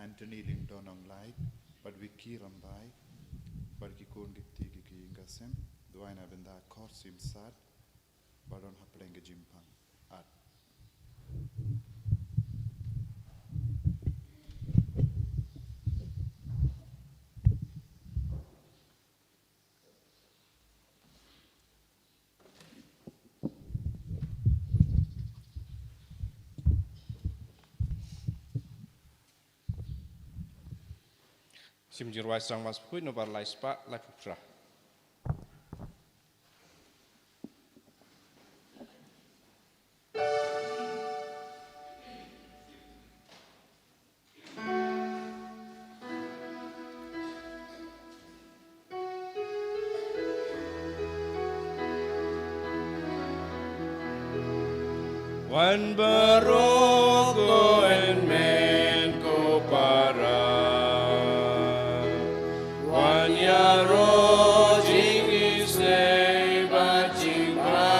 Anthony Linton on light, but Vicky Rambai, but Kikun Gitti Giki Gasem, Duana Benda Korsim Sad, but on Haplenga Jimpang at. Simjirwai sang mas pui no bar lai spa lai putra. Wan baroko en men ko para. Wan yaro jing isle ba jing ha.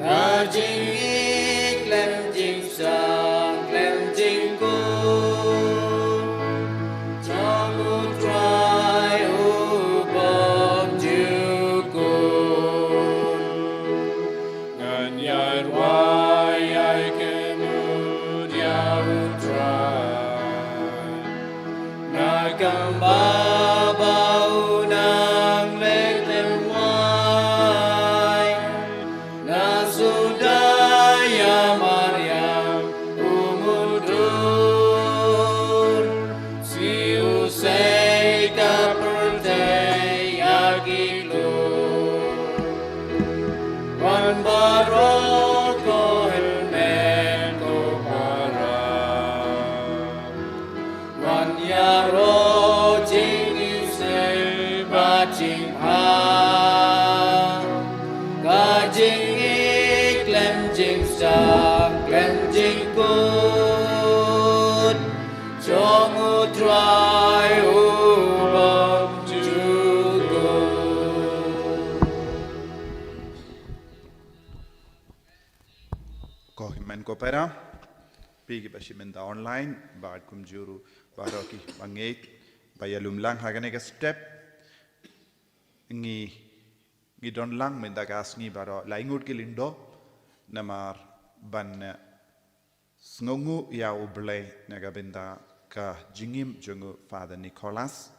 Ka jing ik lem jing sang lem jing ko. Jamu try u bom ju ko. Yar why I can move yar try Nagamba baunang letem wai Nasudaya Maryam umudur Si usay kaperte yagilur Wan baroko en men ko para Wan yaro jing ise ba jing ha Ka jing ik lem jing sang lem jing good Chong u try u bom ju good Kohimen Kopera, Pigi Bashimenda online, Bad Kumjuru, Baroki, Bangate, Bayalum Lang Haganega step, Ni Gidon Lang Mendagasni Baro, Laingut Gilindo, Namar Ban Snongu Ya Uble, Nagabenda Ka Jingim Jungu Father Nicholas,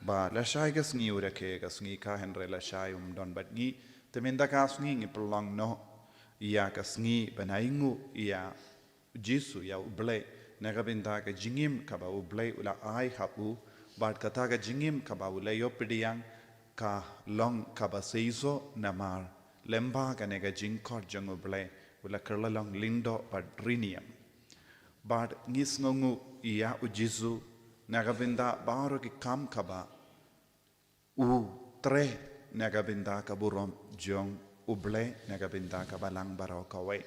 Ba Lashai Gasni Urake, Gasni Ka Henry Lashai Don Badni, Temendagasni Nipolong no. Ia kasngi banaingu ia jisu ya ublay nagabinda ka jingim kaba ublay ula ay hapu bad kata ka jingim kaba ulay yopidiyang ka long kaba seiso namar lemba ka nega jingkor jang ublay ula kerlalong lindo bad riniam bad ngisngongu ia ujisu nagabinda baro ki kam kaba u tre nagabinda kaburom jong uble nagabinda kabalang baraw kaway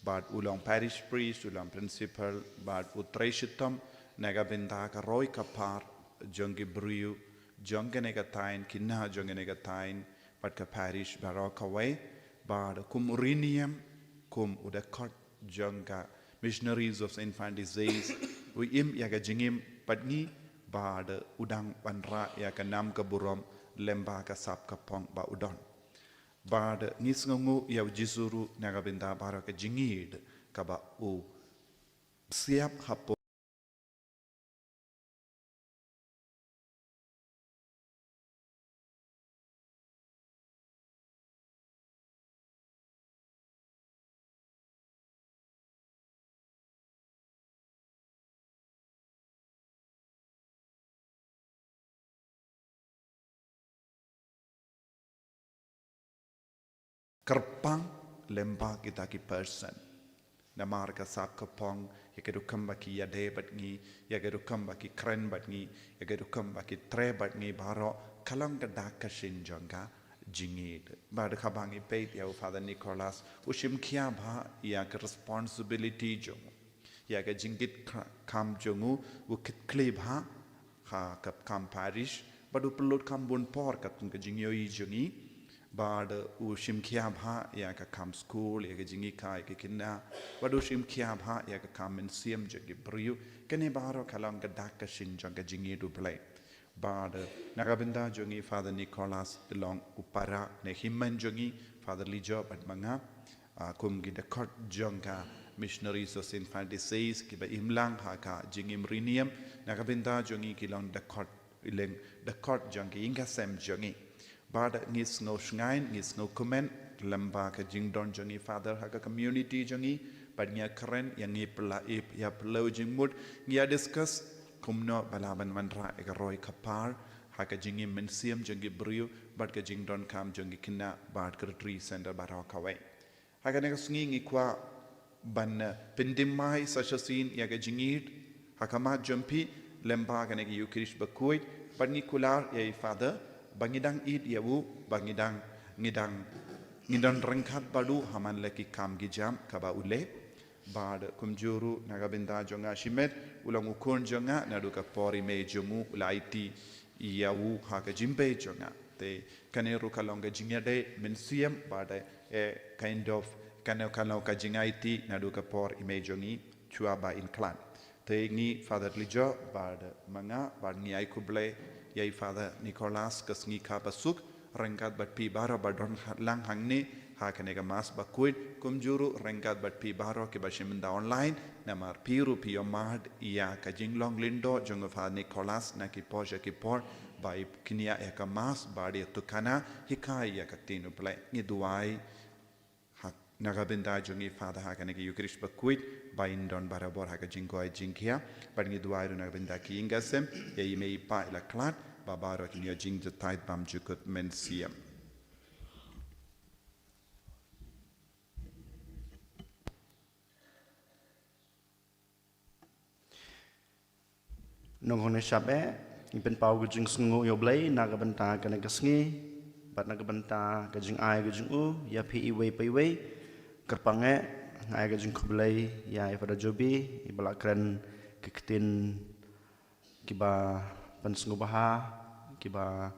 bad ulang parish priest ulang principal bad utreshitam nagabinda ka roy kapar jongi briu jonge negatain kinna jonge negatain bad ka parish baraw kaway bad kum urinium kum udakot jonga missionaries of infant disease uim yaga jingim padni bad udang panra yaga nam kaburom lemba ka sap kapong ba udon Bad ngisngongu ya jisuru nagabinda baraka jingid kaba u siap hapo kerpang lemba kita ki person namar ka sap kapong yakedukam baki yade batngi yakedukam baki kren batngi yakedukam baki tre batngi baro kalang ka dakashin jonga jingid bad khabangi peit ya Father Nicholas ushim kya bha ya ka responsibility jongu ya ka jingit kam jongu ukit kle bha ha kap kam parish badu pelot kam bun por kat ka jingyo yi jongi bad u shim kia bha ya ka kam school ya ka jingi kai ka kinna bad u shim kia bha ya ka kam men siam je ki briu kene baro kalang ka dak ka shin jang ka jingi du play bad nagabinda jongi Father Nicholas long upara ne himman jongi Father Lijo bad manga kum gi de kot jonga missionaries of St. Francis says ki ba imlang ha ka jingim rinium nagabinda jongi ki long de kot ileng de kot jongi inga sem jongi bad ngis no shnain ngis no comment lamba ka jingdon jongi Father ha ka community jongi bad nya kren yang ngi pla ip ya plo jingmut ngia discuss kumno balaban manra eka roy kapar ha ka jingim mensiam jongi brio bad ka jingdon kam jongi kinna bad ka retreat center baro kawai ha ka ne sngi ngi kwa ban pendimai sachasin ya ga jingit hakama jumpi lemba ga ne yukrish bakuit bani kular ya Father bangidang id yawu bangidang ngidang rengkat balu haman leki kam gijam kaba ule bad kumjuru nagabinda jonga shimet ulang ukon jonga naduka pori me jongu ulaiti yawu haka jimbe jonga te kaneru kalonga jingade mensiam bad kind of kalau ka jingaiti nadu ka por imajongi chua ba in clan te ni Father Lijo bad manga bad ni ai kuble yai Father Nicholas kasngi ka basuk rengkat bat pi baro badon lang hangni ha kanega mas bakuit kumjuru rengkat bat pi baro ke bashimda online namar piru pio mad ia ka jinglong lindo jongo Father Nicholas na ki poja ki por bai kinia e ka mas badi tukana hikai ya katinu play ni duai nagabinda jongi Father ha kanega yukrish bakuit bain don barabor ha ka jingoi jingkia badngi duai nagabinda ki ingasem ya imei pa ila klat babaro kinyo jing the tait bam jukut mensiam nonghone shabe impen pau gujing sngu yoblei nagabinda kanega sngi bat nagabinda gajing ai gajing u ya pi iwe paiwe kerpange ngai gajing kublai ya pada jobi ibala kren kektin kiba pensngu baha kiba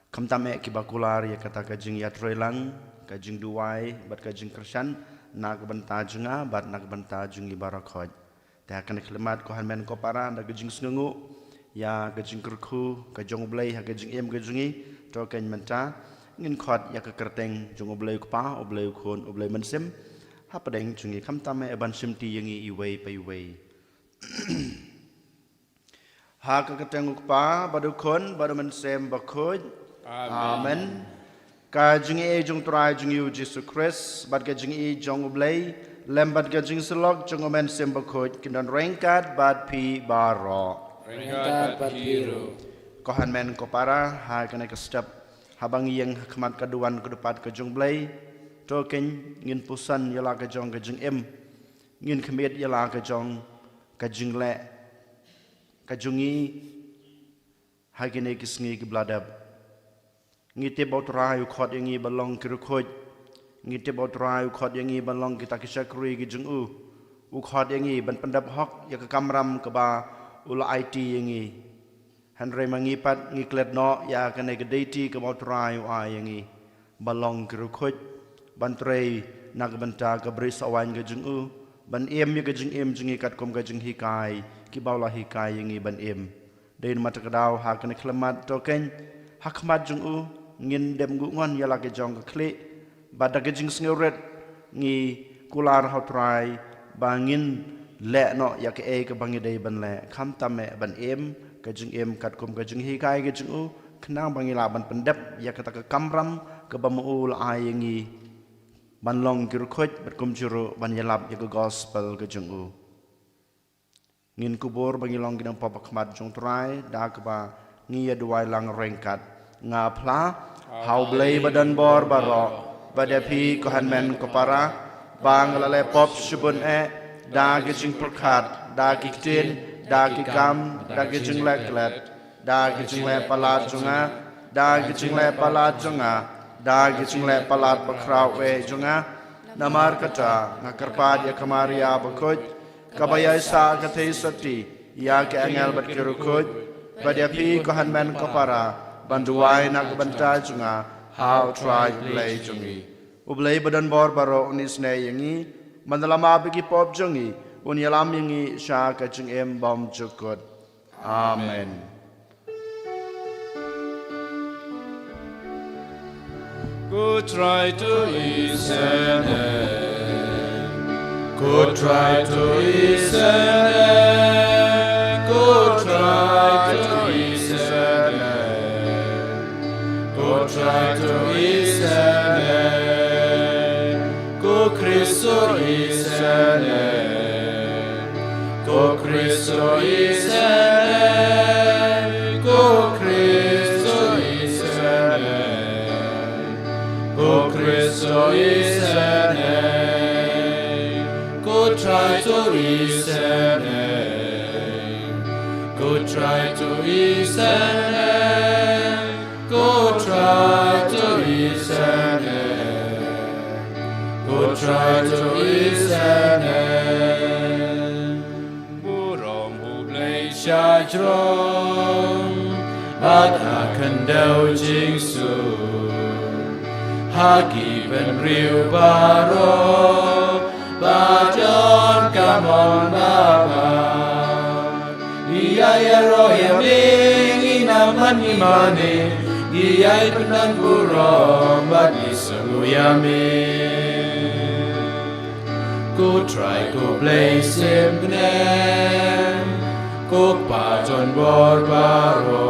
kamtame kiba kular ya kata gajing ya troilang gajing duai bat gajing kersan nak benta junga bat nak benta jungi barakot ta kan klimat ko hanmen ko para da gajing sngu ya gajing kerku gajong blai ha gajing em gajungi to ken menta ngin khot ya ka kerteng jong oblai ko pa oblai khon oblai mensem hapadeng jungi kamtame eban simti yangi iwei paiwei ha ka keteng ukpa badu kon badu mensem bakoj amen ka jungi e jung trai jungi u Jesus Christ bad ka jungi e jong oblei lembat ka jing selok jong mensem bakoj kinan rengkat bad pi baro rengkat bad piru kohan men ko para ha kana ka step habang yang khmat kaduan kedepat ke jong blai token ngin pusan yala ka jong em ngin khmet yala ka jong le ka jungi hagine kisngi ki bladab ngite botrai khot yangi balong ki khoj ngite botrai khot yangi balong ki takishakri ki jung u khot yangi ban pandap hok ya ka kamram ka ba ula IT yangi hanre mangi pat ngi klet no ya ka ne ka deiti ka botrai u yangi balong ki khoj ban trei nak banta ka bris awan ga jung ban em ya ga jung em jungi kat kom ga jung hikai ki baula hikai yangi ban em dein mat ka daw ha kan klamat to ken hakmat jung ngin dem gu ngon ya la ga jong ka kle bad ga jung sngoret ngi kular ha trai bangin le no ya ka e ka bangi dei ban le kham tame ban em ka jung em kat kom ga jung hikai ga jung khnang bangi la ban pendep ya ka ta ka kamram ka bamu la yangi ban long kir khoj bat kum juru ban yalap ya gospel ke jungu ngin kubur bangi long gidang papa khmat jung trai da ka ba ngi ya duai lang rengkat nga phla hau blei badan bor baro badapi ko hanmen ko para bang la le pop shubun e da ge jing prakhat da ki tin da ki kam da ge jing le klet da ge jing le palat junga da ge jing le palat junga da gicing le palat pakraw we junga namar kata ngakarpad ya kamaria bakoj kabaya sa katay sati ya ke angel bat kirukoj badyapi ko hanmen ko para banduay nagbanta junga how try play jungi ublay badan bor baro unis ne yangi mandalama bigi pop jungi unyalam yangi sha ka jung em bom jukut amen Go try to listen. Go try to listen. Go try to listen. Go try to listen. Go Christo listen. Go Christo listen. Go Christo listen. Go Christo listen. Go try to listen. Go try to listen. Go try to listen. Go try to listen. Burong hublay shajrong, but akan daw jingsu. Hagi ben riu baro, bajon kamon baba. Iyay aroya ming inaman imane, iyay penan burong bagi semuyame. Go try go play simnen, go bajon bor baro,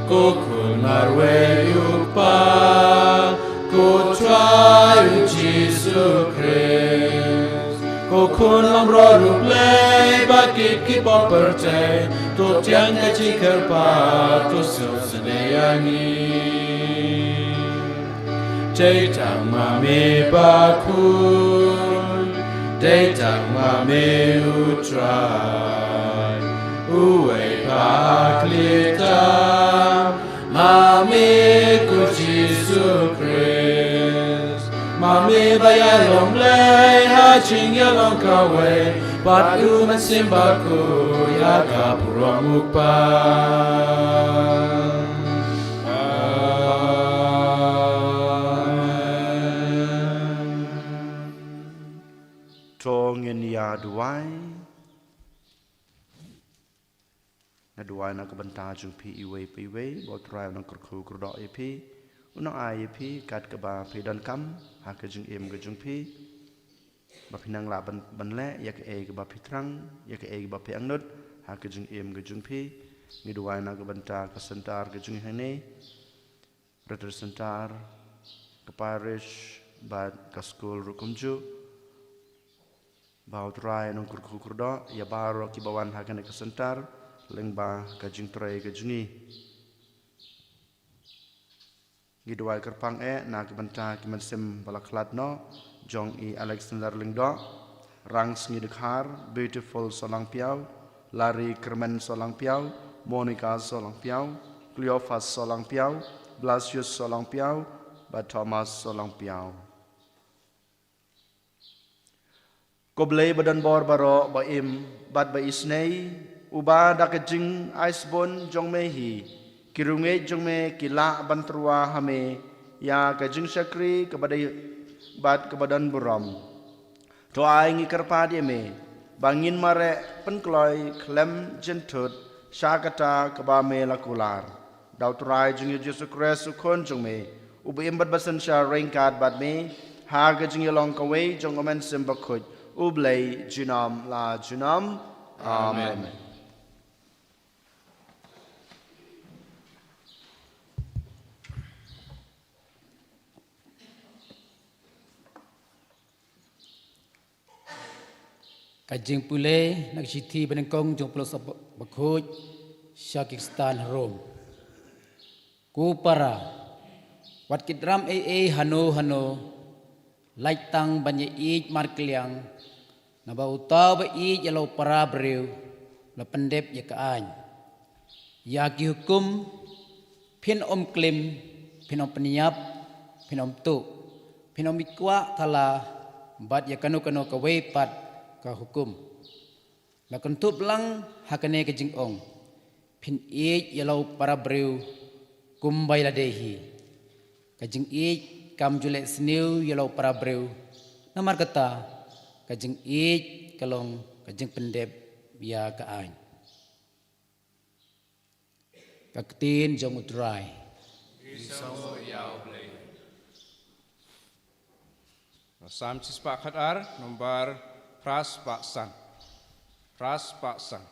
go kun marwe yupa. Go try Jesus Christ. Go kun lam rodu play, but keep on percay. To tiang ka chikar pa, to silsaneyangi. Day tang mame bakun, day tang mame utray. Uwe paklita, mame ku Jesus Christ. Mame bayalong lay, haching yalong kawe, patu masimbaku yaga purong ukpa. Tongin ya duai na duai na kabanta jung pi iwe pi we bot rai na kurku kurdo ep unang ai ep kat ka ba pi dan kam ha ka jung em ka jung pi ba pinang la ban le ya ka e ka ba pi trang ya ka e ka ba pi angnut ha ka jung em ka jung pi ngi duai na kabanta ka sentar ka jung hane brother sentar ka parish ba ka school rukumju Baut rai nong kurku kurdo ya baro ki bawan hakan ke sentar lengba ka jing trai ka jungi gidwai kerpang na ki banta ki mansem balaklat no jong i Alexander lingdo rang sngi dekhar beautiful solang piao lari kermen solang piao Monica solang piao Cleophas solang piao Blasius solang piao ba Thomas solang piao Koblay badan bor baro ba im bad ba isnei uba dakajing icebon jong mehi kirunge jong me kila bantrua hame ya kajing sakri kabadai bad kebadan buram to ai ngi karpa dia me bangin mare penkloy klem jentut syakata kaba me lakular daw trai jing Yesus Kristus kon jong me uba im bad basan sha rengkat bad me ha kajing yalong kawe jong omen simbakut Ublay junam la junam. Amen. Kajing pule nak siti benengkong jong pulau Bakhuj Syakistan Rom. Ku para wat kidram hano laitang banye ij markliang na ba utaw ba ij yalaw para brew la pendep ya kaan ya ki hukum pin om klim pin om peniap pin om tu pin om ikwa thala bat ya kanu ka wepat ka hukum la kentup lang hakane ka jingong pin ij yalaw para brew kumbay la dehi kajing ik kam julek sniu yalau para breu namar kata kajing ik kalong kajing pendep ya ka ain kaktin jong utrai Sam cispa khatar nomor pras paksan. Pras paksan.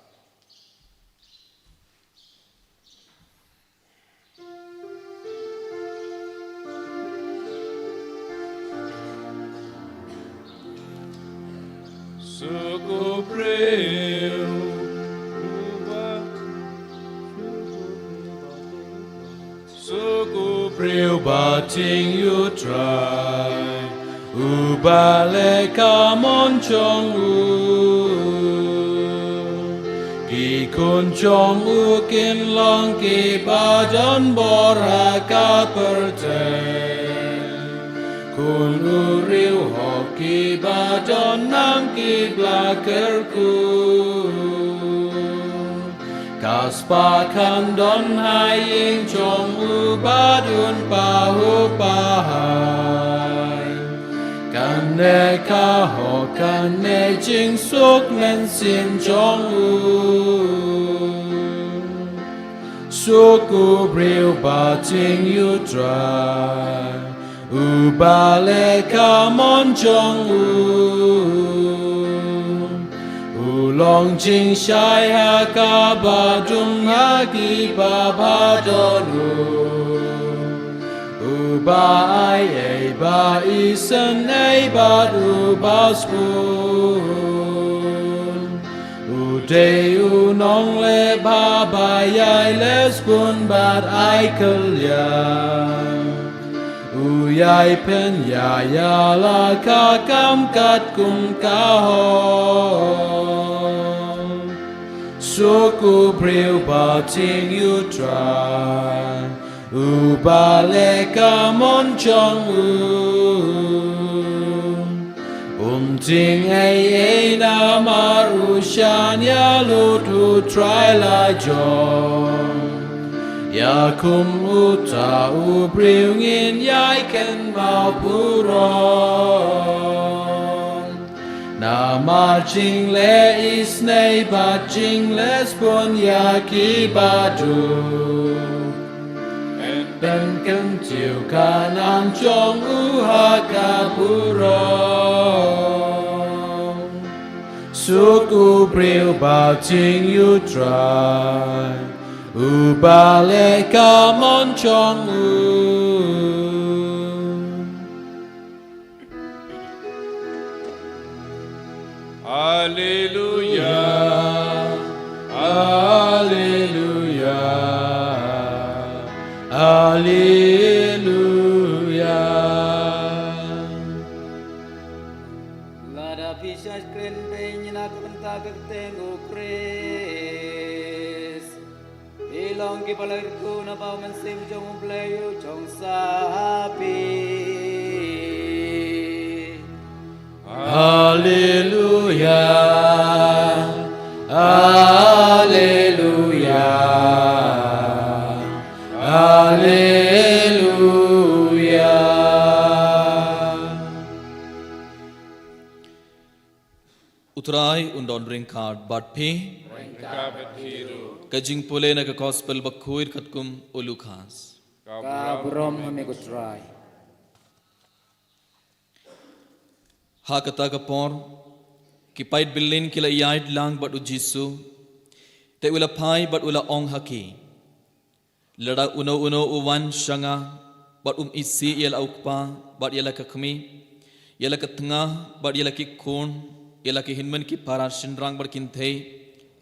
Suku preu Suku preu bating you try Ubale kamon chong u Ki kun chong u kin long ki bajan bora ka perten Kun u riu ho ki bajan nam ki blaker ku Kaspa kan don hai ying chong u badun pahu pahai Kan ne ka ho kan ne jing suk nen sin chong u Suk u briu ba ting yu try U ba le ka mon chong u U long jing shai ha ka ba dung ha ki ba ba don u Ba ai ai ba isen ai ba u ba spoon U de u nong le ba ba yai le spoon ba ai kalya U yai pen ya ya la ka kam kat kum ka ho Suku priu ba ting you try Ubale kamon chong ting ai na maru shan ya lutu try la jong Ya kum uta ubriu ngin yai ken mau puron Na ma jing le is nei ba jing le spon ya ki ba du Dan kan chiều kanan chong u ha ka purong Suku priu ba ting you try U ba le ka mon chong u Hallelujah Hallelujah Hallelujah. Lada pisas kren penyina kebenta ketengu kris. Ilong ki palerku na bau mensim jong bleyu jong sapi. Hallelujah. Hallelujah. Hallelujah. Utrai undon ring card but pay. Kajing pole na ka gospel bakhuir khatkum ulukhas. Ka burom hame ko try. Ha kata ka por kipait bilin kila yait lang but ujisu. Te ula pai but ula ong haki. Lada uno uwan shanga but isi yala ukpa but yala kakmi yala katanga but yala ki khun yala ki hinman ki para shinrang but kinthe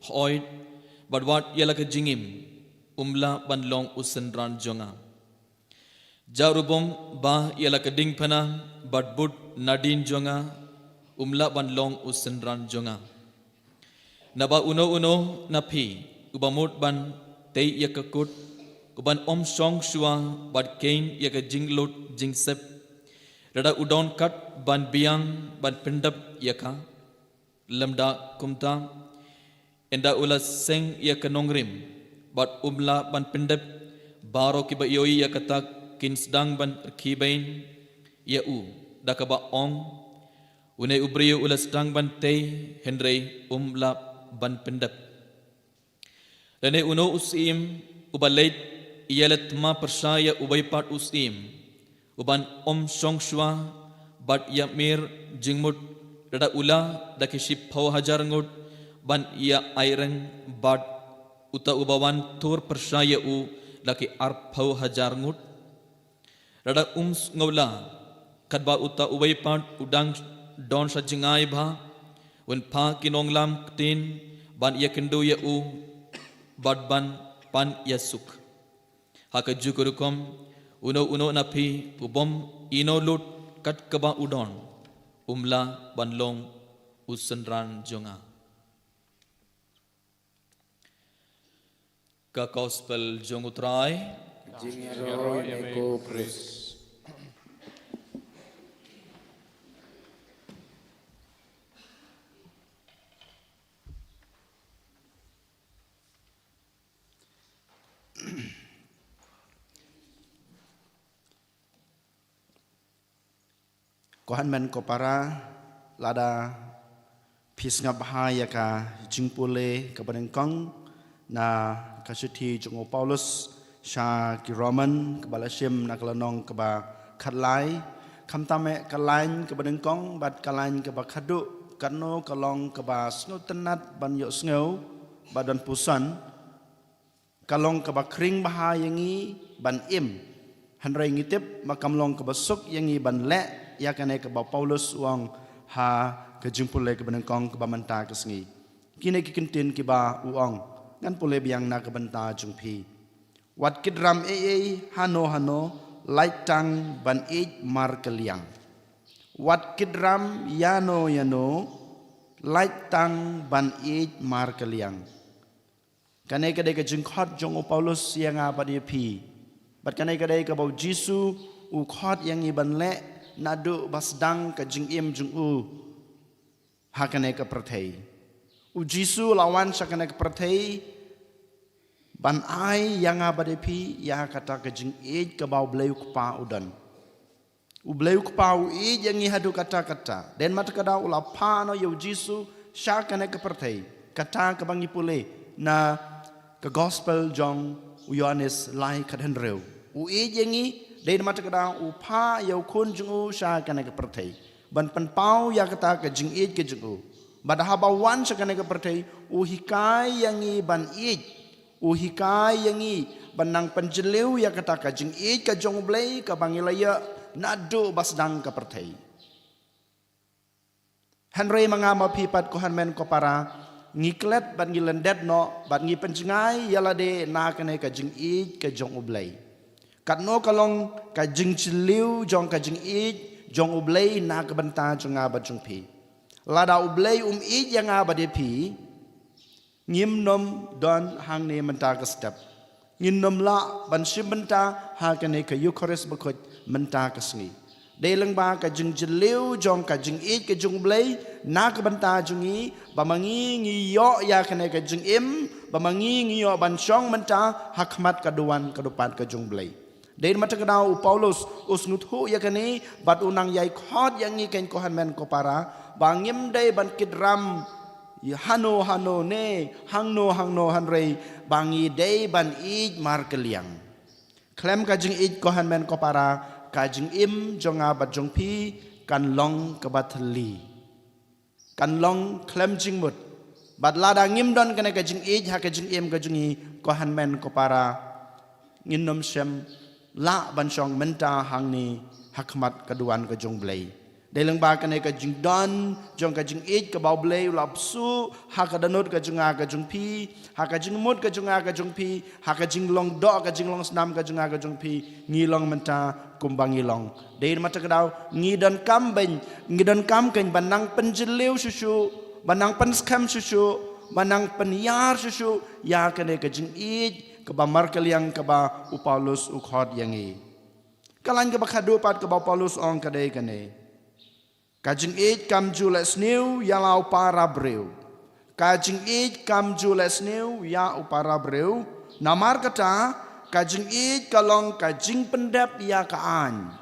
hoid but what yala ka jingim umla banlong usendran jonga jarubom ba yala ka dingpana but bud nadin jonga umla banlong usendran jonga naba uno napi ubamut ban tei yakakut Uban om song shua bad kain yaka jinglot jingsep rada udon kat ban biang ban pendap yaka lamda kumta enda ula seng yaka nongrim bad umla ban pendap baro ki ba yoi yaka tak kin sedang ban kibain ya u dakaba ong unai ubriu ula sedang ban tei hendrei la ban pendap dane uno usim ubalait ialet ma persaya ubaipat usim uban song shwa bat yamir jingmut dada ula dakiship phau hajar ngut ban ia aireng bat uta ubawan tur persaya u laki arphau hajar ngut dada ngawla kadba uta ubaipat udang don sa jingai bha un pha kinong lam tin ban ia kendo ya u bad ban pan ya suk haka jukurukom uno na phi ubom ino lut kat kaba udon umla banlong usenran jonga ka gospel jongutrai Jingero neko pres. Kohan men ko para lada pis ngabhaya ka jingpule ka banengkong na kasuthi jongo Paulus sha ki Roman ka balashim na kalanong ka ba khatlai khamtame kalain ka banengkong bat kalain ka ba khadu kanno kalong ka ba snutanat ban yo sneu badan pusan kalong ka ba kring bahayangi ban im hanrai ngitip makamlong ka ba suk yangi ban le ya kane ke ba Paulus uang ha ke jimpule ke benengkong ke ba manta ke sengi kine ki kintin ki ba uang ngan pule biang na ke benta jungpi wat kidram hano light tang ban mar keliang wat kidram yano light tang ban mar keliang kane ke de ke jingkhot jong Paulus yang apa dia pi bat kane ke de ke ba Jisu u khot yang i ban le nadu basdang ka jingim jungu hakane ka prathei u Jisu lawan sakane ka prathei ban ai yang abadepi ya kata ka jing ka bau bleu pa udan u bleu pa u yang i hadu kata den mat kada ula pa no yu Jisu sakane ka prathei kata ka bangi pule na ka gospel jong u Yohanes lai kadhen reu u yang i Dari mata kada upa yau kun jungu sha kana ke pertai ban pan pau ya kata ke jing ke jungu bad habawan sha kana ke pertai u hikai yangi ban u hikai yangi banang panjeleu ya kata ke jing ke jong blai ke bangilaya nadu basdang ke pertai Henry mangama pipat ko hanmen ko para ngiklet ban ngilendet no ban ngi penjengai yala de na kana ke jing ke jong blai kat no kalong ka jing chiliu jong ka jing jong ublei na ka banta jong aba jong pi lada ublei yang aba de pi ngim nom don hang ne menta ka step ngin nom la ban shim menta ha ka ne ka eucharist bakot menta ka sngi de lang ba ka jing chiliu jong ka jing ka jong ublei na ka banta jong i ba mangi ngi yo ya ka ne ka jing ba mangi ngi yo ban shong menta hakmat ka duan ka dupat ka jong ublei Dari mata kedau Paulus usnuthu ya kani bat unang yai khot yang ngi ken kohan men ko para bangim dai ban kidram hano ne hangno hanrei bangi dai ban mar keliang klem kajing kohan men ko para kajing jonga bat jong pi kan long ke batli kan long klem jingmut bat lada ngim don kene kajing ha kajing kajing kohan men ko para nginom sem la bansong menta hangni hakmat kaduan ke jong blai deleng ba kane ka jing don jong ka jing ka bau blai lapsu hakadanut ka junga ka jong pi hakajing mut ka junga ka jong pi hakajing long do ka jing long snam ka junga ka jong pi ngilong menta kumbang ngilong deir mata kadau ngidon kam ken banang penjeleu susu banang penskam susu banang penyar susu ya kane ka jing keba markel yang keba Paulus ukhod yang i kalan keba khadu pat keba Paulus ong kadai kane kajing kam jules new ya lau para breu kajing kam jules new ya upara breu namar kata kajing it kalong kajing pendap ya kaan.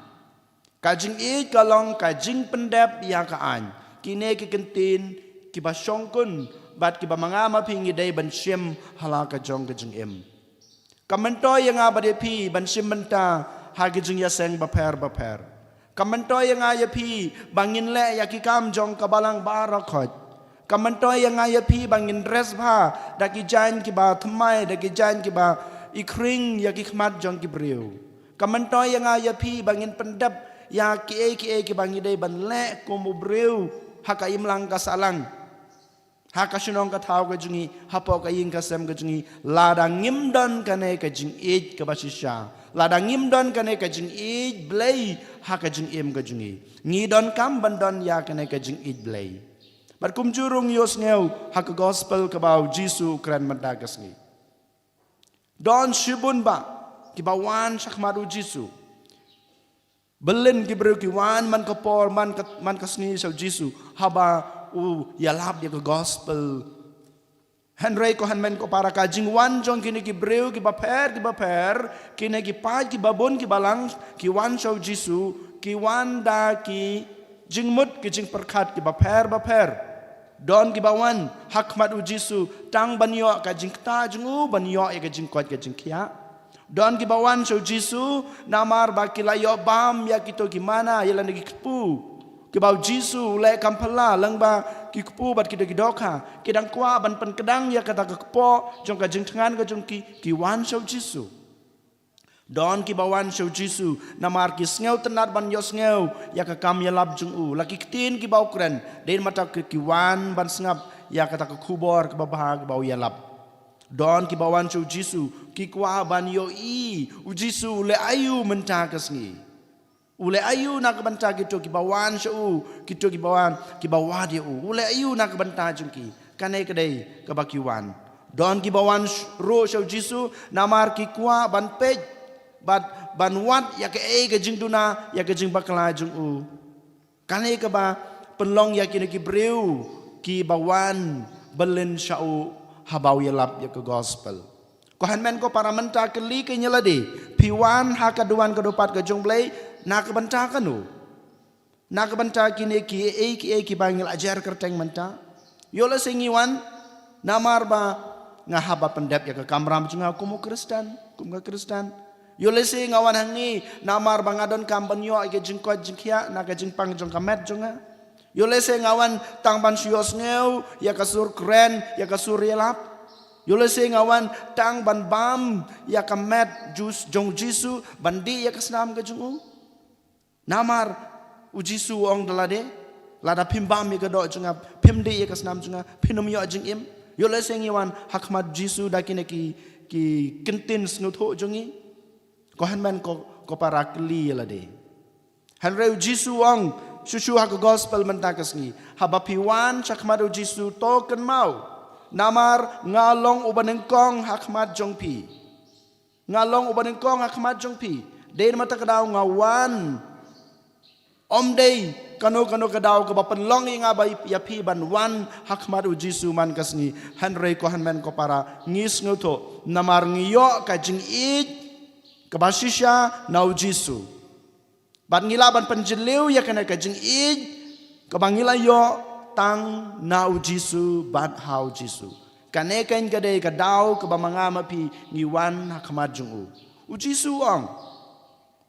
Kajing it kalong kajing pendap ya kaan. Kine ki kentin ki ba syongkun bat ki ba mangama pingi day ban syem hala kajong kajing em. Kamantoy yang abade pi ban syem banta ha kajing ya seng baper. Kamantoy yang aya pi bangin le ya ki kam jong kabalang barakot. Kamantoy yang aya pi bangin dress bha daki jan ki ba thmai daki jan ki ba ikring ya ki khmat jong ki breu. Kamantoy yang aya pi bangin pendap ya ki bangi day ban le komu breu haka imlang ka salang. Haka sunong ka thaw ka jungi hapo ka ing ka sem ka jungi lada ngimdon kane ka jing it ka basisya. Lada ngimdon kane ka jing it blay haka jing em ka jungi. Ngidon kam bandon ya kane ka jing it blay. But kumjurung yos ngeu haka gospel ka bau Jisu kran madagas ngi. Don shibun ba ki bawan sakmaru Jisu. Belen ki bro ki wan man kapor man kasni sa Jisu haba yalap ya ke gospel. Henry ko hanmen ko para kajing wan jong kini ki breu ki baper kini ki paj ki babon ki balang ki wan sa Jisu ki wan da ki jingmut ki jing perkat ki baper. Don ki bawan hakmat u Jisu tang banyo ka jing ta jungu banyo ya ka jing kwat ka jing kia. Don ki bawan sa Jisu namar ba ki layo bam ya kito gimana ya lan ki kepu. Ki bau Jisu le kampala lang ba ki kepu bat ki doka kidang kwa ban pen kedang ya kata ke kepo jong ka jing tengan ka jong ki wan sa Jisu. Don ki bawan sa Jisu namar ki sngew tenat ban yo sngew ya ka kam ya lab jung u laki ketin ki bau kren den mata ki wan ban sngap ya kata ke kubor ke babah ki bau ya lab. Don ki bawan sa Jisu ki kwa ban yo u Jisu le ayu menta kasngi. Ule ayu nak banta gitu ki bawan sa gitu ki bawan ki bawadi ule ayu nak banta jungki kanai kedai ke bakiwan. Don ki bawan ro sa Jisu namar ki kwa ban pej ban wat ya ke ke jing duna ya ke jing bakla jung kanai ke ba penlong ya ki breu ki bawan belen sa habau ya lap ya ke gospel. Ko hanmen ko para menta keli ke nyelade piwan hakaduan kedopat ke jongblay nak banta kanu nak banta kini ki bangil ajar kerteng menta yola sengiwan namar ba ngahaba pendap ya ke kamram junga kumu Kristen yola sing ngawan hangi namar ba ngadon kambanyo ke jingkot jingkia nak jingpang jong kamet junga yola sing ngawan tangban sios ngeu ya kasur kren ya kasur yelap yola sing ngawan tang ban bam ya kamet jus jong Jisu bandi ya kasnam ke jungu namar ujisu ong dalade lada pimbam ya kedok junga pimde ya kasnam junga pinum yo jing im yo le seng yawan hakmat Jisu dakine ki kentin snutho jungi ko hanman ko para kli lade hanre Jisu ong susu hak gospel mentakas ni haba piwan chakmat Jisu token mau namar ngalong ubanengkong hakmat jongpi ngalong ubanengkong hakmat jongpi den mata kadaw ngawan Om day kano kadaw ka bapenlong nga ba yapi ban wan hakmat Jisu man kasni hanrei ko hanmen ko para ngis ngoto namar ngiyo ka jing it ka basisya na Jisu ban ngila ban penjeliu ya kana ka jing it ka bangila yo tang na Jisu ban hau Jisu kane kan kadai kadaw ka bamanga mapi ngiwan hakmat jung Jisu ang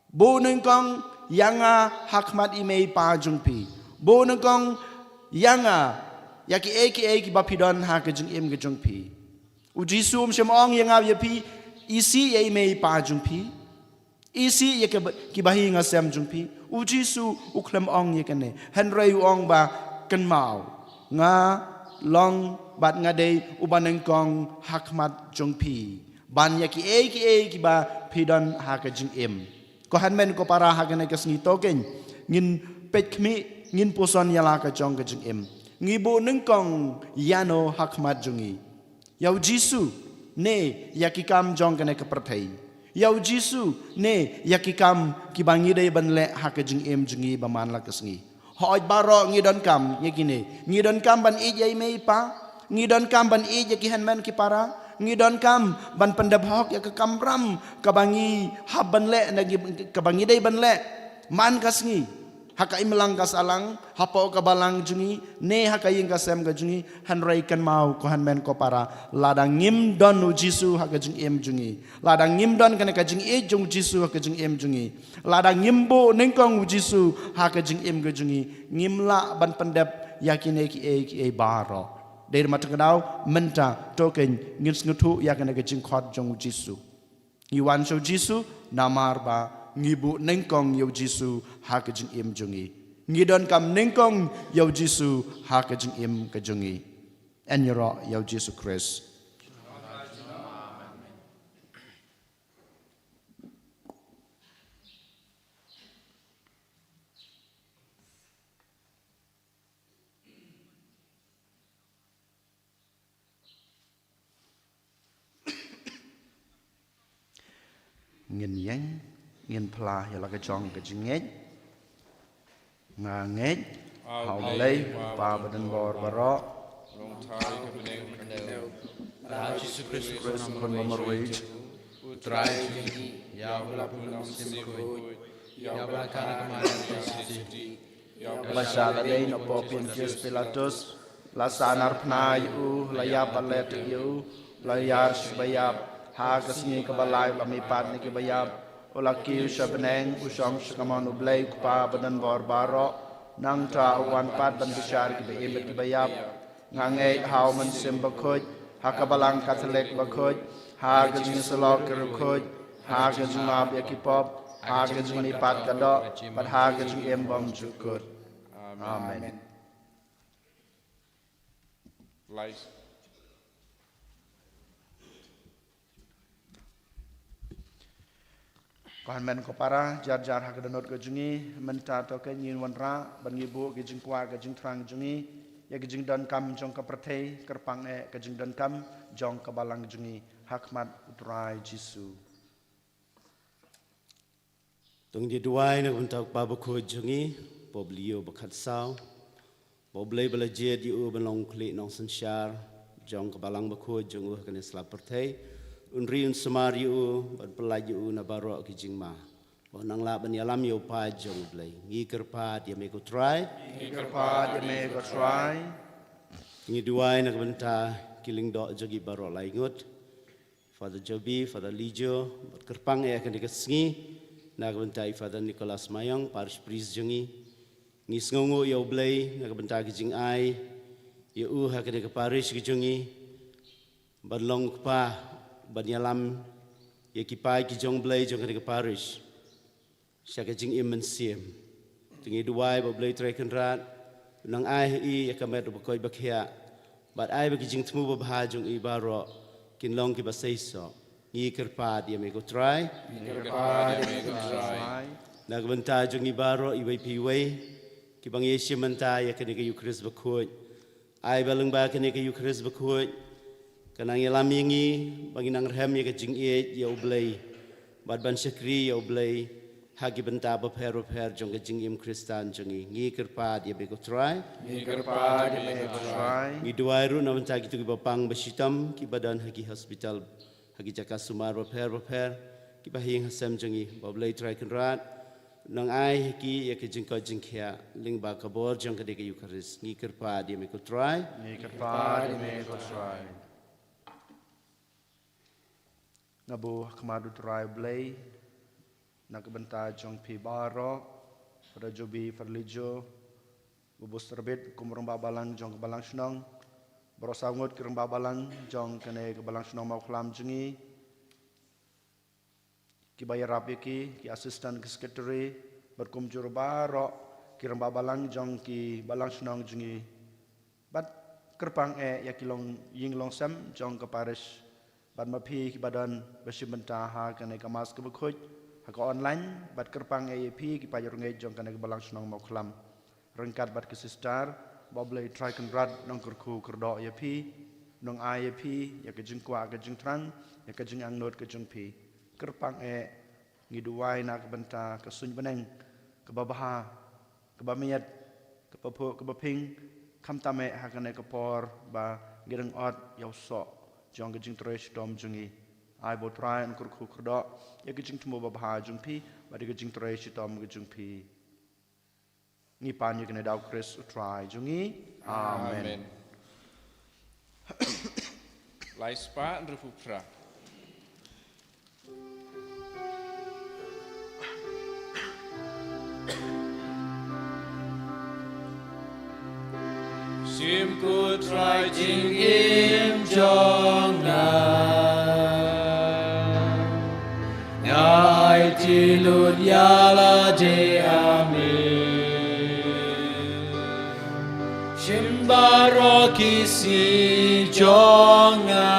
boneng kang yanga hakmat imei pa jungpi boneng kang yanga yaki eki bapidon hak jung im ge jungpi Jisu semong yanga yapi isi ye imei pa jungpi isi ye ki bahi nga sem jungpi Jisu uklem ong ye kane henrei ong ba kan mau nga long bat nga day ubaneng kang hakmat jungpi ban yaki eki ba pidon hak jung im ko hanmen ko para hagane kasngi token ngin pekmi ngin poson yala ka jong ka jing em ngibo nengkong yano hakmat jungi yau Jisu ne yakikam jong kane ka perthai yau Jisu ne yakikam kibangi dai banle hak jing em jungi baman la kasngi hoj baro ngidon kam yakine ngidon kam ban ij yai mei pa ngidon kam ban ij yaki hanmen ki para ngidon kam ban pendabhok ya ke kamram kabangi haban le nagi kabangi dai ban le man kasngi hakai melang kasalang hapo kabalang jungi ne hakai kasem ga jungi hanrai kan mau ko han men ko para ladang ngim don u jisu haka jung em jungi ladang ngim don kan ka jung e jung jisu haka jung em jungi ladang ngimbo nengkong u jisu haka jung em ga jungi ngimla ban pendap yakine ki e baro dari mata kedau menta token ngin ngutu yakane ka jung khot jung jisu Iwan show jisu namar ba ngibu nengkong yau jisu haka jing im jungi ngidon kam nengkong yau jisu haka jing im ka jungi enyoro yau jisu Christ ngin yang ngin pla ya la ka jong ka jingej nga ngej hau lei pa badan bor baro long thai ka beneng kaneu Jesus Christ kon mamroi utrai ya bla pulang simkoi ya bla kana kamaran siti ya la sala dei no po Pontius Pilatus la sanar pnai u la ya palet yu la yar shbayab ha kasni ka balai la mi pat ni ki bayab olaki shabneng usam shkamon ublay pa badan bor baro nang ta wan pat ban bishar ki be ki bayab ngangai haw man sim bakhoj hakabalang Catholic bakhoj ha gajni salok kerkhoj ha gajmab yakipop ha gajni pat kado pat ha gajni embom jukut amen life Kahan men ko para jar hak danot ke jungi menta to ke nyin wanra ban ngibu ke jing kwa ke jing trang jungi ya ke jing dan kam jong ka prathei kerpang e ke jing dan kam jong ka balang jungi hakmat utrai jisu tung di duai na untuk babu ko jungi poblio bakat sao poblei belaje di u belong klik nong sensyar jong ka balang bako jong u kan isla prathei unri un semari u bad pelaj u na baro ki jingma bo nang la ban yalam yo pa jong blai ngi kerpa dia me ko try kerpa dia me ko try ngi duai na benta kiling do jogi baro lai ngut Father Jobi Father Lijo bad kerpang e akan dikasngi na benta Father Nicholas Mayong parish priest jongi ngi sngongo yo blai na benta ki jing ai yo u ha ka parish ki jongi bad long pa banyalam ye kipai ki jong blai jong ka parish syaka jing imen siem tingi duai bo blai trekan rat nang ai i ya kamet bo koi bakhia bat ai ba ki jing thmu bo bha jong i baro kin long ki ba seiso i kerpa dia me ko try na ganta jong i baro i bai pi wei ki bang yesia manta ya ka ni Eucharist ba khoi ai ba leng ba ka ni Eucharist ba khoi kanang yalam yingi bagi nang rem ye kajing e ya ublay bad ban syakri ya ublay hagi benta ba per jong kajing im Kristan jongi ngi kerpa dia be ko try ngi duairu na benta gitu ki bapang basitam ki badan hagi hospital hagi jaka sumar ba per ki bahing hasam jongi ba blay try kan rat nang ai ki ya kajing ko jing khia ling ba kabor jong kade ke Eucharist ngi kerpa dia me ko try ngabu kemadu try blay nak benta jong pi baro pada jobi farlijo bubus terbit kumrong babalang jong kebalang senong berosangut kereng babalang jong kene kebalang senong mau kelam jengi ki bayar rapi ki asisten ke sekretari berkumjur baro kereng babalang jong ki balang senong jengi bat kerpang ya kilong ying long sem jong ke parish bad mapi ki badan besi benta ha kane kamas ke bukhoj ha ko online bad kerpang AAP ki payur ngai jong kane balang senong mau kelam rengkat bad ke sister boblei try kan rad nong kurku kurdo AAP nong AAP ya ke jing kwa ke jing trang ya ke jing angnot ke jing pi kerpang ngiduai na ke benta ke sun beneng ke babaha ke bamiat ke papu ke baping kam tame ha kane ke por ba gireng ot yaw so jong ke jing tresh dom jungi ai bo trai an kur khu khdo ye ke jing tumo ba bha jung phi ba de ke jing tresh dom ke jung phi ni pan ye ke ne dau Chris trai jungi amen Lai spa and refupra. Sim ku trai jing im jong na Ngai ti lut ya la de amen Sim baro ki si jong na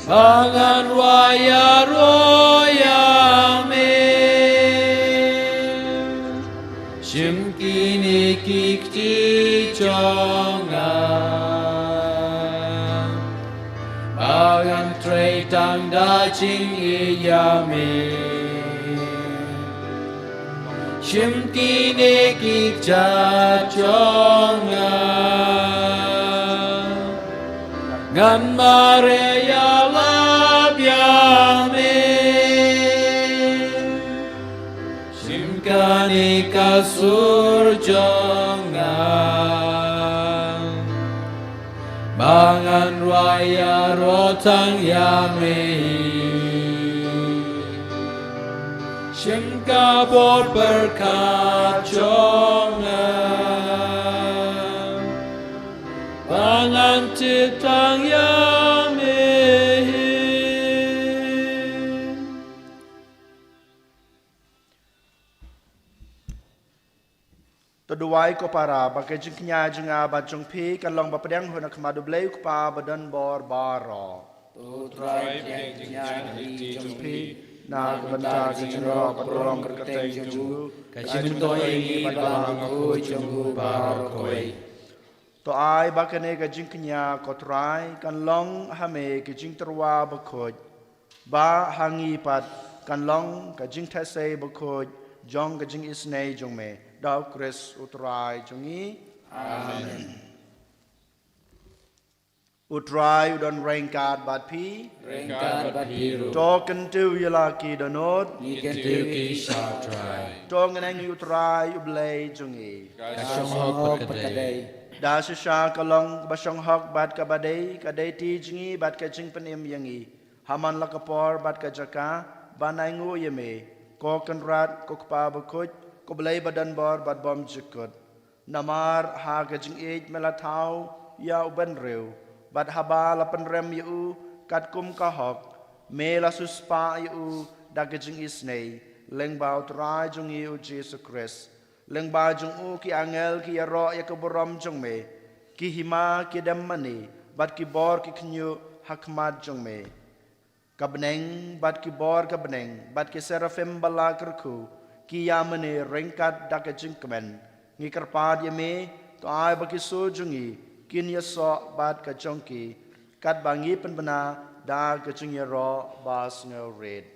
Bangan waya roya Shim kini kikti jonga Bagan tre tang da ching iyame Shim kini kikja jonga Ngan mare ya labyame Kani kasur jonga Bangan raya rotang yame Shimka bor berkat jonga Bangan titang yame Toduai ko para bagai jengknya jenga bajong pi kan long bapadang huna kemadu bleu kupa badan bor baro. Trai jengknya di jengpi Na kebentar jengro patrong kerketeng jenggu kajin to ini padang ku jenggu baro koi. To ai bakane ka jengknya ko trai kan long hame ka jing terwa bakoj ba hangi pat kan long ka jing thase bakoj jong ka jing isnei jong me. Dau Chris utrai jungi amen utrai udon rengkat bat pi Rengkat bat biru token tu yalaki donot Ikan tuki syatrai tongen ang utrai ublay jungi Kasyong hok perkadai da sisha kalong basong hok bat kabadai kadai ti jungi bat ka jing penim yangi haman lakapor bat ka jaka banai ngu yeme koken rat kokpa bakut ko belai badan bor bad bom jikut namar ha gajing ej melatau ya uban reu bad haba lapan rem yu kat kum kahok mela suspa yu da gajing isnei leng bau trai jung yu Jesus Christ leng ba jung u ki angel ki ro ya ko borom jung me ki hima ki dam mani bad ki bor ki knyu hakmat jung me kabneng bad ki bor kabneng bad ki serafim bala kerku ki yamane rengkat daka jingkmen ngikar pad yame to ai baki sojungi kin yaso bad ka jongki kat bangi penbena da ka jing ro bas no red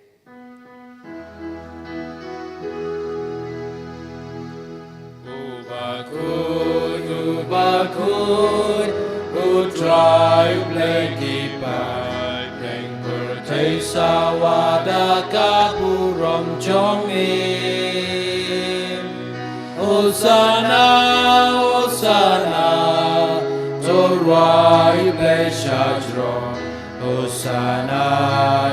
Ubakun utrai bleki pai Peng pertai sawada kaburom jongim Hosanna, Hosanna Torwai blei shajro Hosanna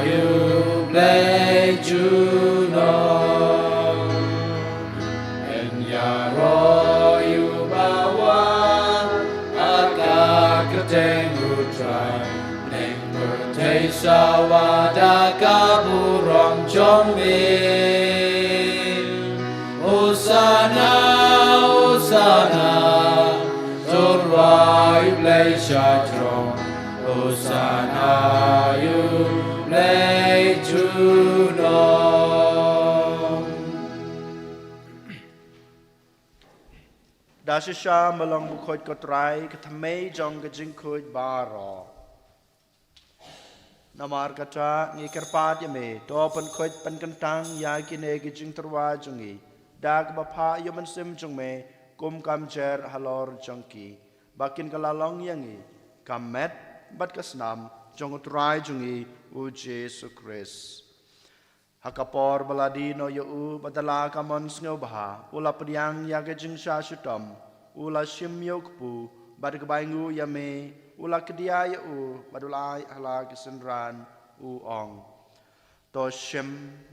you blei juno En yaro you bawa Agak keteng utrai Neng pertai sawada kaburom jongim Hosanna, Hosanna Torwai blei shajro Hosanna you blei juno da shisha malong bukhot ko trai ka thamei jong ka jing khoj baro namar kata ngikar pad yame to pan khoj pan kantang ya kine ki jing terwa jungi dak bapha yaman sim jung me kum kam cher halor jongki bakin kalalong yangi kamet bat kasnam jong utrai jungi u Jesu Kris. Hakapor baladi no yu badala kamon sngo baha ula pediang yaga jing sha shutom ula shim yokpu bad kebaingu yame ula kedia yu badulai hala kesenran u ong. To shim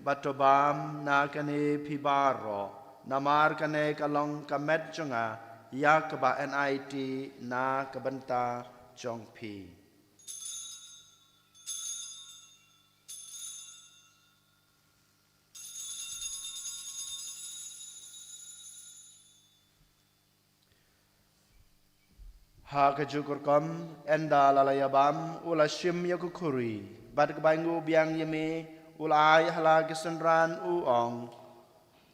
batobam na kane pibaro namar kane kalong kamet jonga ya keba NIT na kebenta jong pi. Ha kejukur kom enda lalayabam ula shim yakukuri bad kebaingu biang yame ulai hala kesenran uong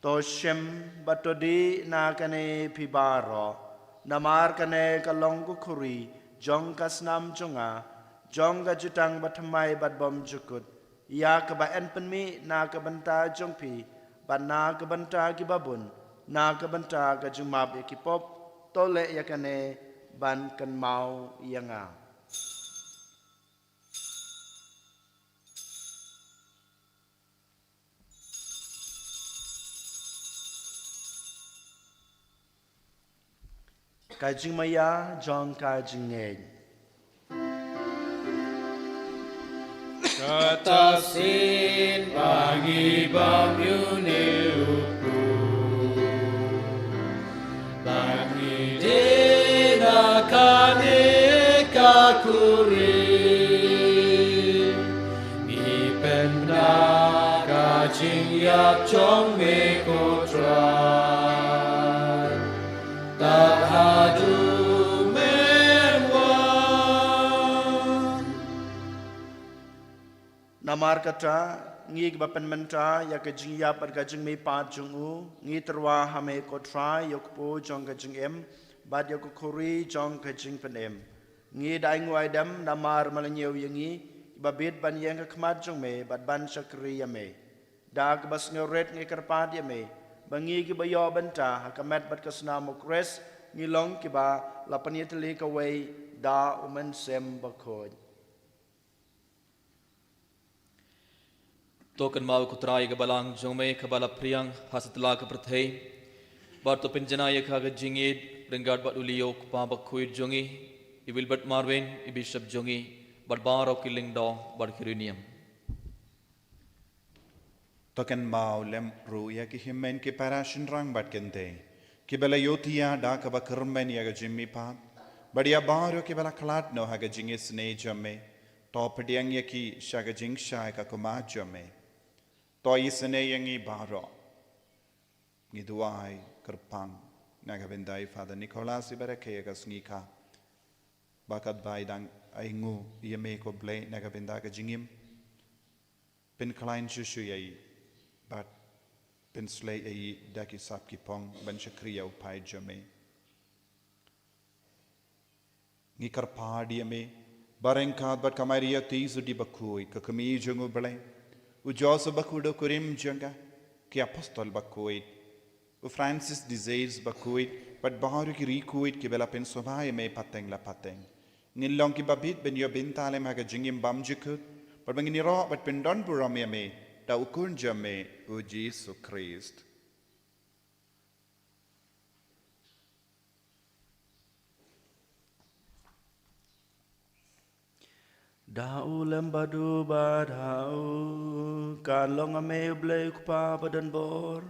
to shim batodi na kane pibaro namar kane kalong kukuri jong kasnam jonga jong gajutang batmai bad bom jukut ya keba en penmi na kebenta jong pi bad na kebenta gibabun na kebenta gajumab ekipop tole yakane ban kan mau yanga. Kajing maya jong kajing ngej. Katasin bagi bamyune upu bagi dena kane kakuri ipenda kajing yap chong me kotra Namar kata ngi bapen menta ya kajing ya par kajing me pat jungu ngi terwa hame kotra yokpo jong kajing em bad yokukuri jong kajing penem ngi dai ngwai dam namar malanyew yangi babit ban yang kmat jong me bad ban sakri ya me dag bas ngoret ngi karpat ya me bangi ki bayo benta hakamet bad kasna mokres ngi long ki ba lapan yetli ka wei da umen sem bakod. Token mau kutrai ke balang jome ke bala priang hasatla ke perthei bar to penjana ye kha jingid rengat bat ulio pa bakhuid jongi ibil bat marwen ibishap jongi bat baro killing do bat kirunium Token mau lem ruya ki himmen ki parashin rang bat kente ki bala yotia da ka bakrmen ya jimmi pa badia baro ki bala klat no ha jingis ne jame to pediang ye ki shaga jing sha ka kuma jame to isne yangi baro ngi duai kerpang naga bendai Father Nicholas ibarake ka sngika bakat bai dang aingu yeme ko ble naga benda ka jingim pen klein shushu yai but pen slay ai daki sap ki pong ban shakriya upai jame ngi karpadi yeme barengkat bat kamariya tizu di bakui ka kami jungu ble u Joseph bakudo kurim janga ki apostol bakui u Francis disease bakui but baharu ki rikuit ki bela pen sobai me pateng la pateng nilong ki babit ben yo bintale maga jingim bam jikut but bangini ro but pen don buram me da ukun jame u Jesus Christ. Dau lembadu badau kan long ame blai kupa badan bor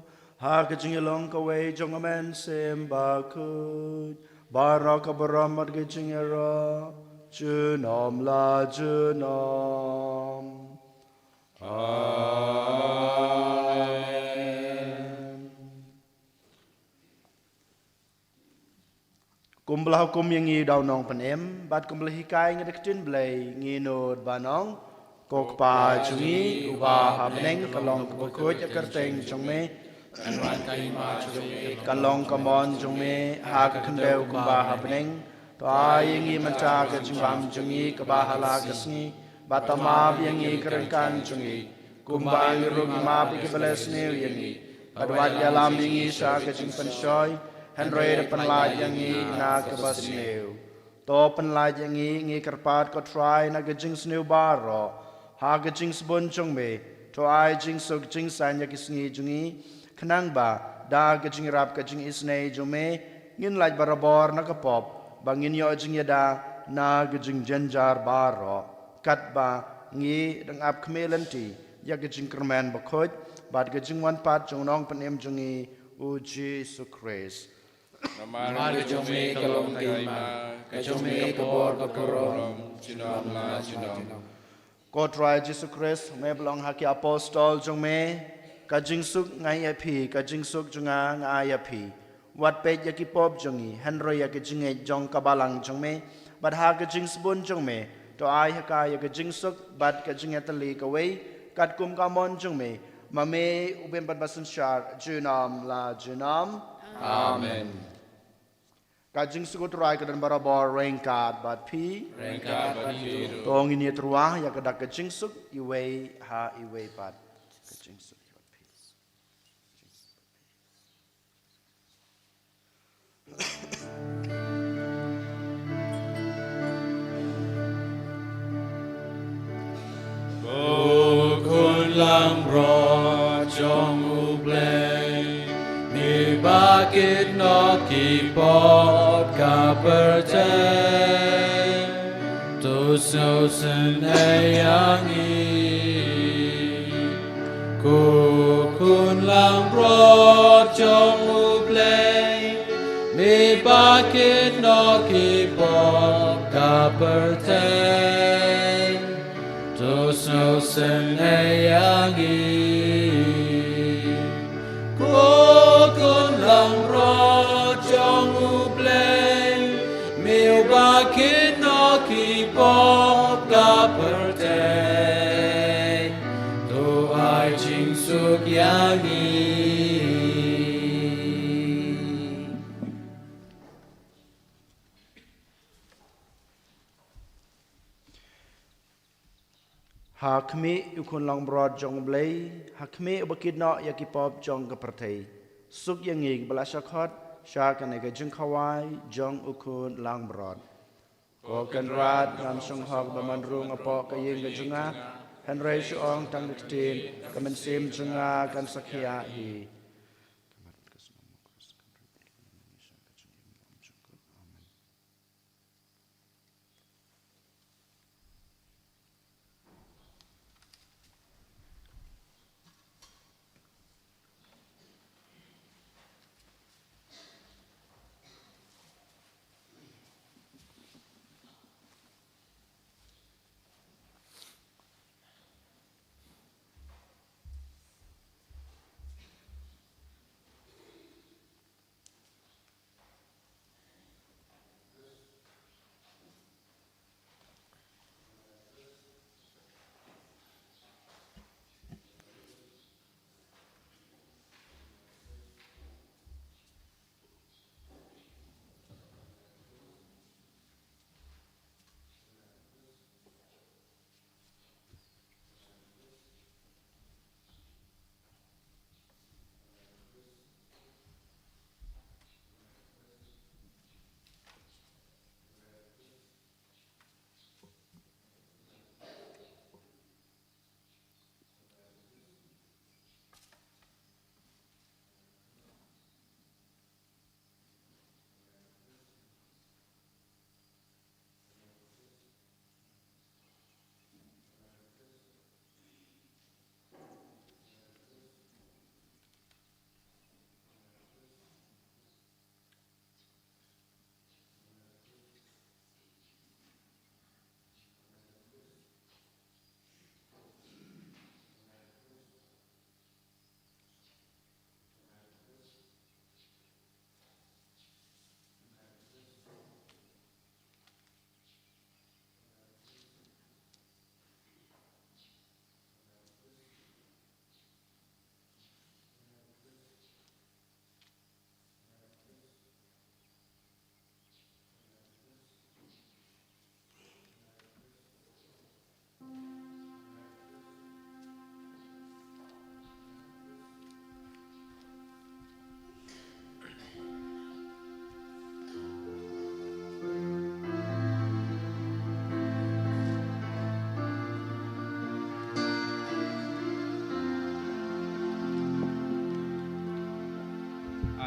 ha kejing long kawe jong amen sem bakut barak baramat kejing era junom la junom amen. Kumbelah hukum yang ngi daw nong penem bat kumbelah hikai ngedeketin blai ngi nod banong kok pa jungi ubah habneng kalong kebukut kerteng jongme anwan kaima chungi kalong kamon jongme ha kendeu kumbah habneng to yang ngi menta ke jingbam jungi kebahala kesni batama yang ngi kerengkan jungi kumbah rugi ma bi kebeles ne yang ngi adwat dalam yang ngi sa ke jingpen shoy Henry depan la yang na ke basneu to pen lai yang ngi karpat ko try na ga jing snu bar ro ha ga jing sbon chong me to ai jing suk jing san ya kisngi jungi khnang ba da ga jing rap ga jing isne jume ngin lai barabor na ka pop bangin yo jing ya da na ga jing janjar bar ro kat ba ngi dang ap khmelanti ya ga jing kerman ba khoj bad ga jing wan pat jong nong pen em jungi u Jesus Christ Namar kejome kalom kaima, kejome kebor kekorom, cinam la cinam. God try Jesus Christ me belong haki apostol jong me ka jing suk ngai api ka jing suk junga ngai api wat pe ya ki pop jongi henro ya ki jing e jong ka balang jong me bad ha ka jing sbun jong me to ai ha ka ya ka jing suk bad ka jing etali ka wei kat kum ka mon jong me ma me uben bad basun shar junam la junam Amen. ka jing suk try ka dan barabor rengkat bad pi Rengkat badiru. tong ini truah ya ka dak ka jing suk iwei ha iwei bad ka jing suk bad pi Kun lang bro trong ublay, ni bakit no kipot ka percay, tu so sen ayangi. Kun lang bro trong ublay, ni bakit no kipot ka percay. Tos no sen ayangi Kun lang ro trong ublay Miu bakit no kipop ka pertay To ai ching suk yangi Hakmi ukun long broad jong blay, hakmi ubakid no yakipop jong kapertay. Suk yangig balasakot, syakan ega jeng kawai jong ukun long broad. Kokan rad ngam sung hok bamanrung apo kaying gajunga, henry syong tang diktin, kamen sim junga kan sakya hi.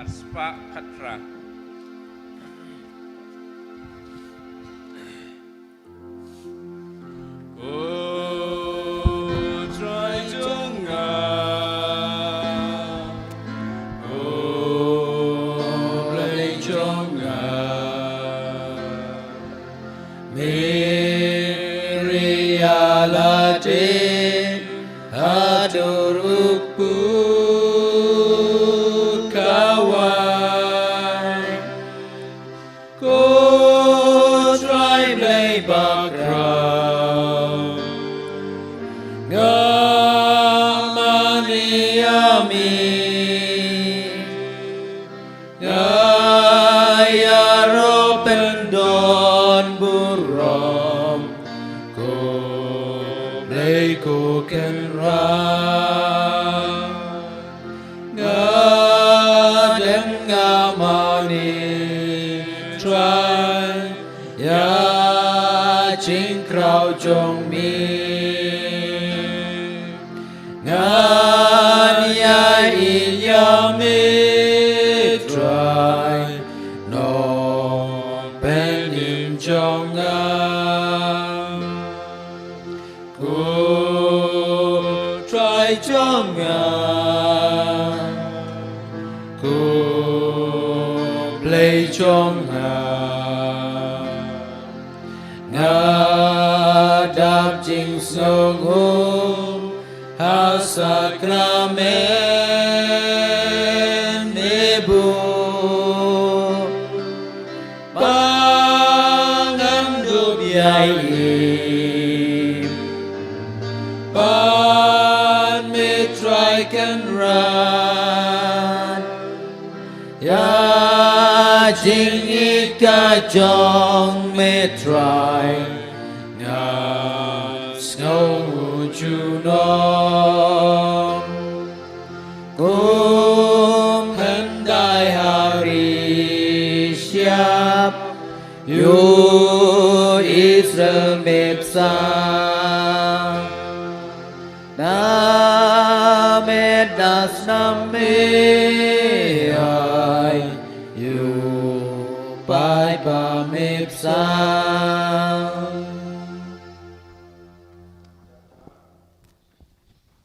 Aspa Patra. Oh, try Jonga. Oh, play Jonga. Maria Late Adorupu Kawai Ko try play background Gamani Ami Gaya Ropendon Buram Ko play ko can run Gadeng Gamani Try Ya Ching Krao Jong Mi Nganya Inyami Try No Penim Jonga Ku Try Jonga Ku Play Jonga Ngadap Jing Songu Hasakramen Nebu Pangandup Yai Pan Mitrai Can Run Ya Jing Ika Jong Mitrai Nga Snow Junon Kum Handai Hari Siap Yu Israel Mepsa Named Das Name Ai Yu Pai Pa Mepsa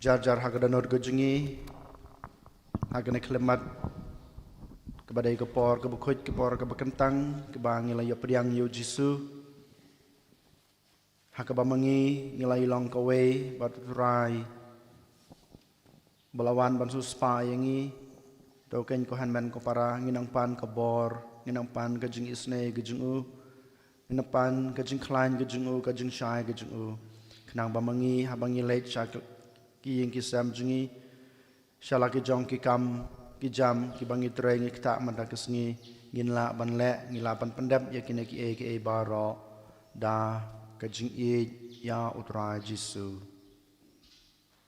Jar-jar hagadanor gejungi hagane klemat kebadai kepor kebukut kepor kebekentang kebang ngilai pediang yu jisu hakabamangi ngilai long kawe baturai balawan bansu spa yangi doken ko hanmen ko para nginang pan kebor nginang pan gejung isne gejung u nginang pan gejung klain gejung u gejung syai gejung u kenang bamangi habangi leit syakil ki yang kisam jungi shalaki jong ki kam ki jam ki bangi treng ki tak manda kesngi ngin la ban le ngila ban pendam ya kine ki e baro da ka jing e ya utra jisu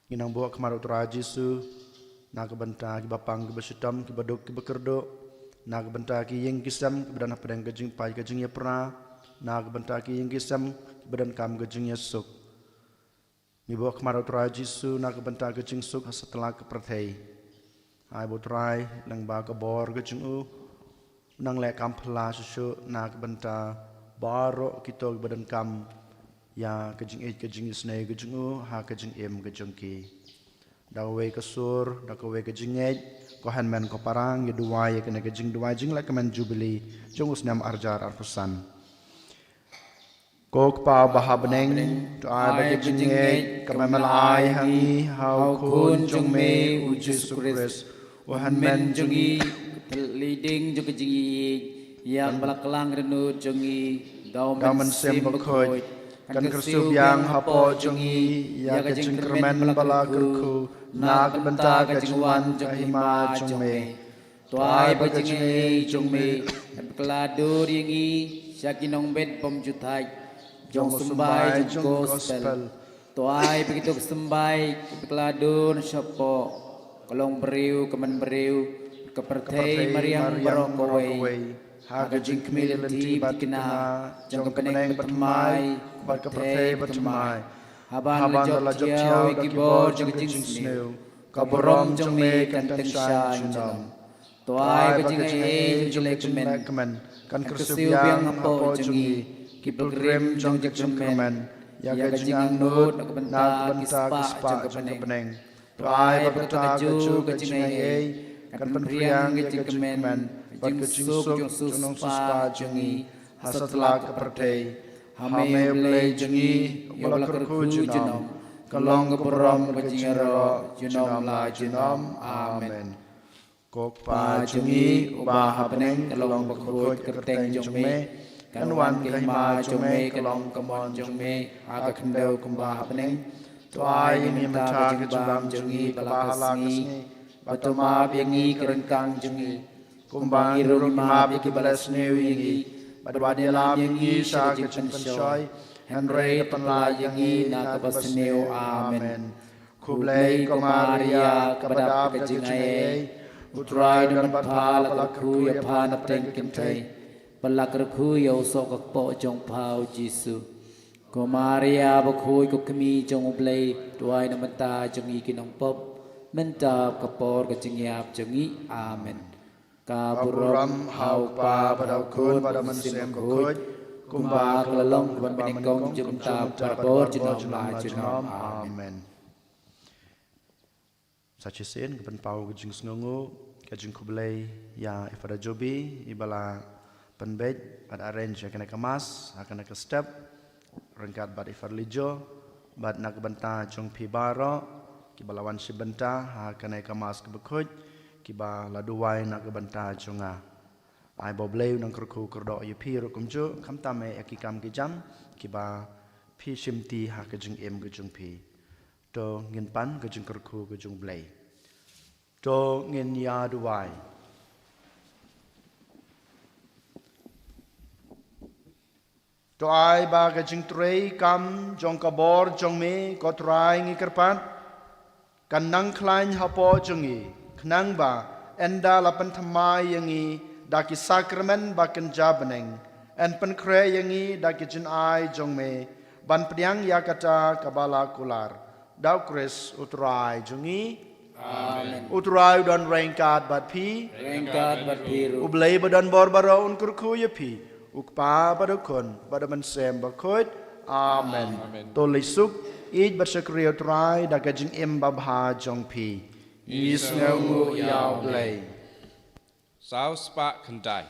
nginang buak kemar utra jisu na ka banta ki bapang ki besutam ki baduk ki bekerdo na ka banta ki yang kisam ki badan pedang ka jing pai ka jing ya pra na ka banta ki yang kisam ki badan kam ka jing ya suk ni bawa kemarau terai jisu nak benta kecing suk setelah kepertai. Hai botrai nang ba kebor kecing u nang le kampla susu nak benta baro kita badan kam ya kecing isnai kecing u ha kecing kecing ki. Dawe kesur dawe kecing ko hanmen ko parang ye duai kena kecing duai jing le kemen jubili jong usnam arjar arpusan. Kok pa bahabeneng to ai bajinge kamamalai hangi hau kun jong me ujus kris wahan men jongi leading jong jingi yang balaklang renu jongi daumen sem bakoi kan kersub yang hapo jongi ya kajing kermen bala kerku nak benta kajing wan jahima jong me to ai bajinge jong me keladur yangi syakinong bet pom jutai Jong sembai jong gospel Tuai begitu sembai keladun syapo kolong beriu kemen beriu kepertai Mariam barokowei haga jing kemilenti batkina jong kepeneng bertemai kepertai bertemai haban lejok tiaw ikibor jong jing snew kaborom jong me kenteng shan jong Tuai ka jing ai jung le kemen. Kan Kesiu kersubiang biang hapo hapo jungi. jungi. Ki pelgrim jong jek kemen. Ya Ya ka ka jing jing ang nut nut nak benta kispa jong kepeneng. Tuai ba ka ju ka jing ai kan penriang ka jing kemen. Jing suk jong suspa jungi. Hasatla ka pertei. Hame ble jungi wala kerku junom. Kalong ka borom ka jingero junom la junom. Amen. Kok pa jungi ubah hapeneng kalong bakut kerteng jong me kan wan kahima jong me kalong kamon jong me aga kendau kumbah hapeneng tuai yang minta ka jubam jongi balahalangi batoma biangi kerengkang jongi kumbang irung ma biki balas newi badwadi lam yangi sa ka pensoi Henry penla yangi na ka basneu. Amen. Kublai ko Maria kabadap ka jingai Utrai dan pala palakru ya pana tengkin tay palakru ya usok akpo jong pau Jisu ko Maria bakhui ko kami jong ublay tuai na menta jong ikinong pop menta kapor ka jingyap jongi. Amen. Kaburam hau pa padaw kun pada mensim kukut kumba kelalong ban beningkong jong ta parpor jinom la jinom. Amen. Sachisin kepen pau kejing sengongu kejing kublai ya ifada jobi ibala penbej pada arrange akan kemas akan ke step rengkat bad ifar lijo bad nak benta jong pi baro kibalawan si benta akan kemas ke bekut kiba laduwai nak benta jonga ai bobleu nang kerku kerdo yupi rukumju kam tame akikam kijam kiba pi simti ha kejing em kejing pi to ngin pan kejing kerku kejing blai to ngin ya duai to ai ba kejing trei kam jong kabor jong me ko trai ngi kerpan kan nang klain hapo jongi knang ba enda lapan thamai yangi daki sakramen ba kan jabeneng en pen kre yangi daki jin ai jong me ban pediang yakata kabala kular dau kris utrai jungi. Amen. Utrai dan rengkat bat pi ublay badan bor baro un kurku ya pi ukpa badukun badaman sem bakut. Amen. To lisuk ij bersyukri utrai da gajing im babha jong pi is ngu yau blay Sao spa kendai.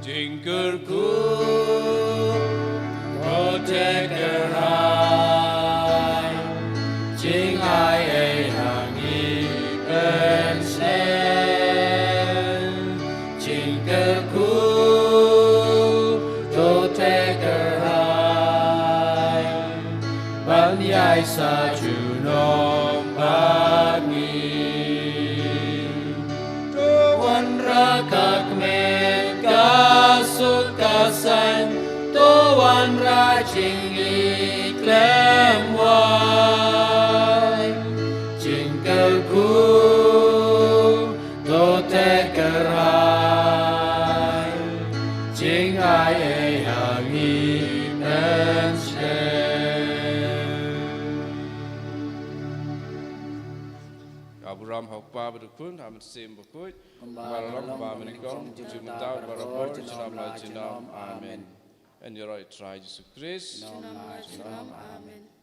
Jingkerku protekerai Jing ai ai hangi pensen Jingkerku protekerai Ban yai sa junom bagi Tuan rakak Kasan Tuan rajing iklem wai Jingkelku totekerai Jing ai hangi pensen Abraham hokpa bedukun hamet sim bukut Baralong ba menikong jumta barapor jinam la jinam. Amen. And your right try Jesus Christ. Amen.